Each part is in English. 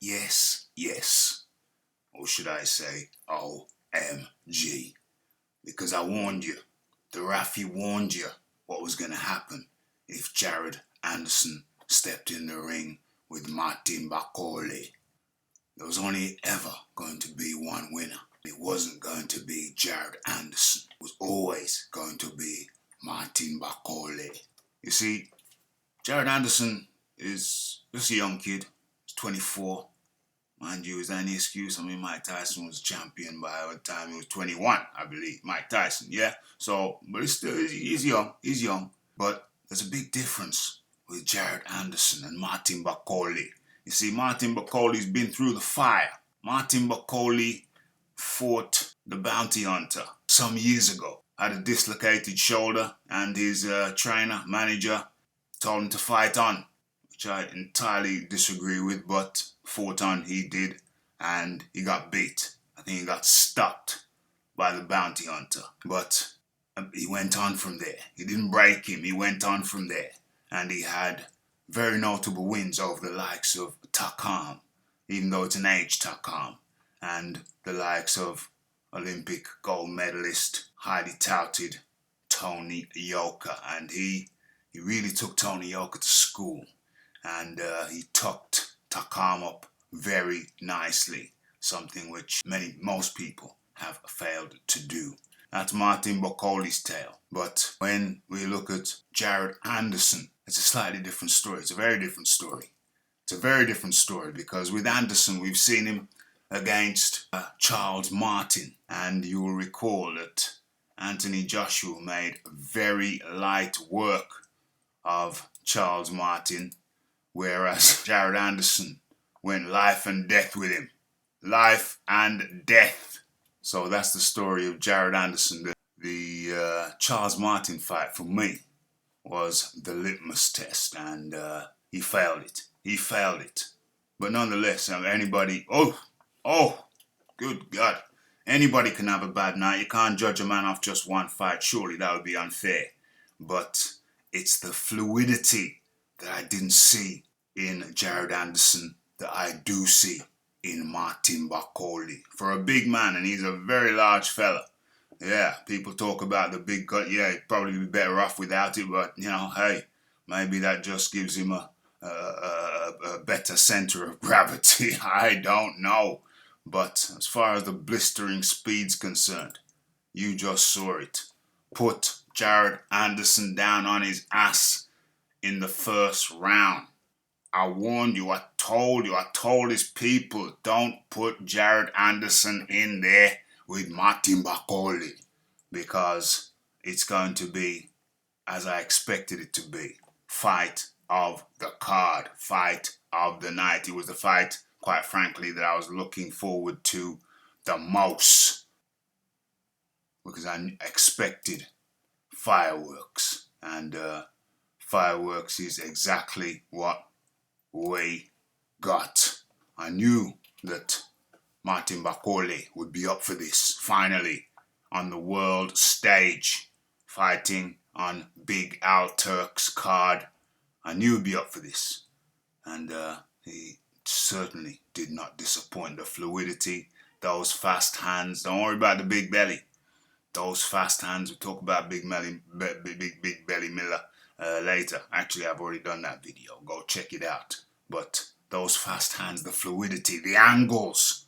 yes, yes. Or should I say, OMG. Because I warned you. The Rafi warned you what was going to happen if Jared Anderson stepped in the ring with Martin Bakole. There was only ever going to be one winner. It wasn't going to be Jared Anderson. It was always going to be Martin Bakole. You see, Jared Anderson is just a young kid. He's 24. Mind you, is that any excuse? I mean, Mike Tyson was champion by the time he was 21, I believe. Mike Tyson, yeah? So, but he's young. He's young. But there's a big difference with Jared Anderson and Martin Bakole. You see, Martin Bakole's been through the fire. Martin Bakole fought the bounty hunter some years ago. Had a dislocated shoulder, and his trainer, manager, told him to fight on, which I entirely disagree with, but fought on he did, and he got beat. I think he got stopped by the bounty hunter, but he went on from there. He didn't break him, he went on from there, and he had very notable wins over the likes of Takam, even though it's an age Takam, and the likes of Olympic gold medalist, highly touted Tony Yoka, and he really took Tony Yoka to school, and he tucked Takam up very nicely, something which most people have failed to do. That's Martin Bakole's tale. But when we look at Jared Anderson, it's a slightly different story. It's a very different story. It's a very different story because with Anderson, we've seen him against Charles Martin, and you will recall that Anthony Joshua made very light work of Charles Martin, whereas Jared Anderson went life and death with him. Life and death. So that's the story of Jared Anderson. The Charles Martin fight for me was the litmus test, and he failed it. He failed it. But nonetheless, anybody, good God, anybody can have a bad night. You can't judge a man off just one fight. Surely that would be unfair. But it's the fluidity that I didn't see in Jared Anderson that I do see in Martin Bakole. For a big man, and he's a very large fella. Yeah, people talk about the big gut. Yeah, he'd probably be better off without it, but, hey, maybe that just gives him a better center of gravity. I don't know. But as far as the blistering speed's concerned, you just saw it. Put Jared Anderson down on his ass in the first round. I warned you, I told his people, don't put Jared Anderson in there with Martin Bakole, because it's going to be, as I expected it to be, fight of the card, fight of the night. It was the fight, quite frankly, that I was looking forward to the most, because I expected fireworks, and fireworks is exactly what we got. I knew that Martin Bakole would be up for this, finally, on the world stage, fighting on Big Al Turk's card. I knew he'd be up for this, and he certainly did not disappoint. The fluidity, those fast hands, don't worry about the big belly. Those fast hands, we talk about Big Belly Miller later. Actually, I've already done that video. Go check it out. But those fast hands, the fluidity, the angles.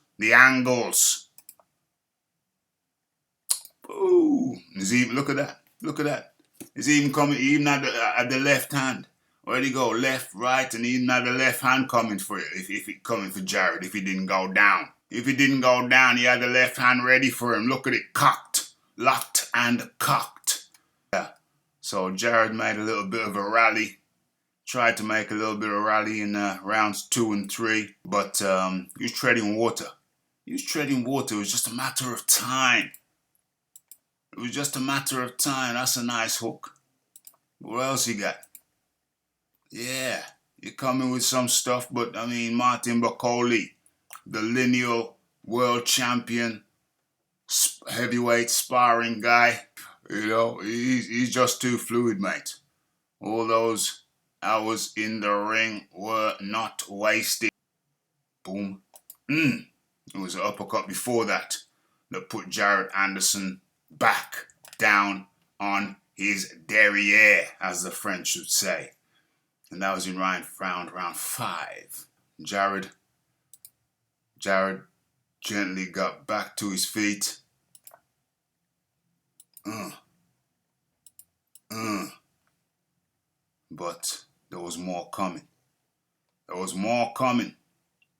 Ooh, look at that. He's even coming, even at the left hand. Where'd he go? Left, right, and even at the left hand coming for it. If it coming for Jared, if he didn't go down. If he didn't go down, he had the left hand ready for him. Look at it, cocked, locked and cocked. Yeah. So Jared made a little bit of a rally. Tried to make a little bit of rally in rounds 2 and 3, but he was treading water. It was just a matter of time. That's a nice hook. What else you got? Yeah, you're coming with some stuff, but Martin Bakole, the lineal world champion, heavyweight sparring guy, he's just too fluid, mate. All those hours in the ring were not wasted. Boom. It was an uppercut before that put Jared Anderson back down on his derriere, as the French would say. And that was in round 5. Jared gently got back to his feet. But there was more coming. There was more coming.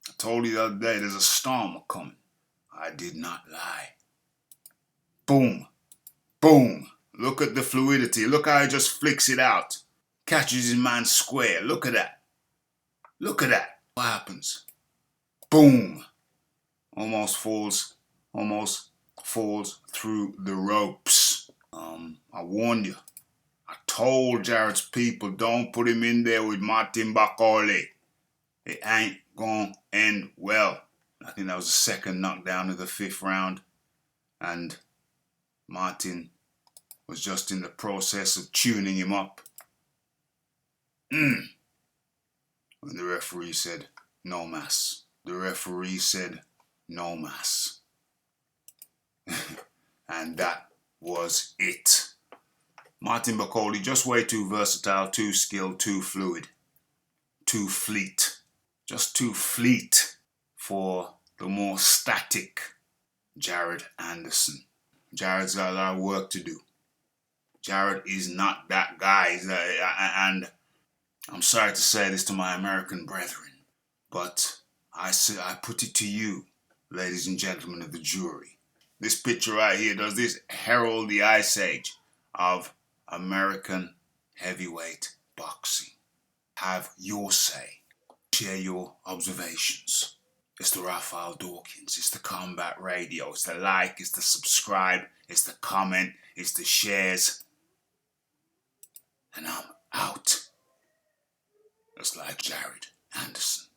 I told you the other day, there's a storm coming. I did not lie. Boom. Boom. Look at the fluidity. Look how he just flicks it out. Catches his man square. Look at that. Look at that. What happens? Boom. Almost falls through the ropes. I warned you. I told Jared's people, don't put him in there with Martin Bakole. It ain't gonna end well. I think that was the second knockdown of the 5th round. And Martin was just in the process of tuning him up. When the referee said, no mas. The referee said, no mas. And that was it. Martin Bakole, just way too versatile, too skilled, too fluid, too fleet. Just too fleet for the more static Jared Anderson. Jared's got a lot of work to do. Jared is not that guy. And I'm sorry to say this to my American brethren, but I put it to you, ladies and gentlemen of the jury. This picture right here, does this herald the ice age of American heavyweight boxing? Have your say. Share your observations. It's the Raphael Dawkins. It's the Combat Radio. It's the like. It's the subscribe. It's the comment. It's the shares. And I'm out. Just like Jared Anderson.